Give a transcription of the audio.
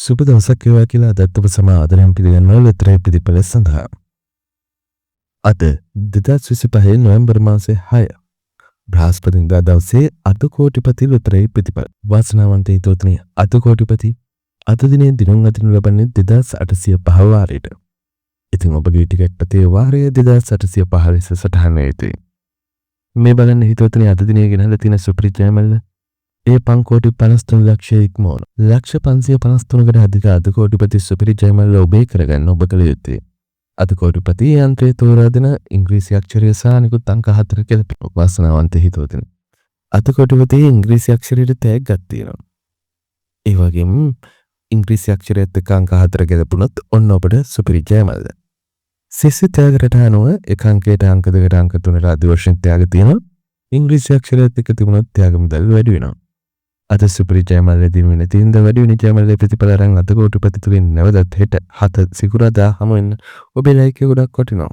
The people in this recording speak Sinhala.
සුබ දවසක් වේවා කියලා අදත් ඔබ සමාදරයෙන් පිළිගන්නවා ලෙතරේ පිළිපැල සඳහා. අද 2025 නොවැම්බර් මාසේ 6 බ්‍රහස්පතින්දා දවසේ අද කෝටිපති ලෙතරේ ප්‍රතිපල. වාසනාවන්ත හිතවතුනි, අද කෝටිපති අද දිනේ දිනුම් අදිනු ලබන්නේ 2805 වාරයට. ඉතින් ඔබගේ ටිකට් පතේ වාරය 2805 ලෙස සටහන් වෙයි. මේ බලන්න හිතවතුනි, අද දිනේ ගෙනහලා තියෙන සුපිරි ජයමල්ල ඒ 5,53 ලක්ෂය ඉක්මවන. ලක්ෂ 553කට අධික අද කෝටිපති සුපිරි ජයමල්ල ඔබේ කරගන්න ඔබ කළ යුත්තේ. අද කෝටිපති යන්ත්‍රයේ තෝරා දෙන ඉංග්‍රීසි අක්ෂරය සහ අනිකුත් අංක 4 කියලා වාසනාවන්ත හිතවතුනි. අද කෝටිපති ඉංග්‍රීසි අක්ෂරයට තෑග්ගක් තියෙනවා. ඒ වගේම ඉංග්‍රීසි අක්ෂරයත් එක්ක අංක 4 ගැලපුණොත් ඔන්න ඔබට සුපිරි ජයමල්ල. සිසි තෑගකට අනුව එක අංකයට අංක 2කට අංක 3ට ආදී වශයෙන් තෑග තියෙනවා. ඉංග්‍රීසි අක්ෂරයත් එක්ක තිබුණොත් තෑග මුදල් වැඩි වෙනවා. අද සුපිරි ජයමල්ල දිනුවෙන තින්ද වැඩි වෙන ජයමල්ලේ ප්‍රතිඵල අරන් අද කෝටිපති තුලින් නැවතත් හෙට 7 සිකුරාදා හමු වෙන ඔබේ ලයික් එක ගොඩක් වටිනවා.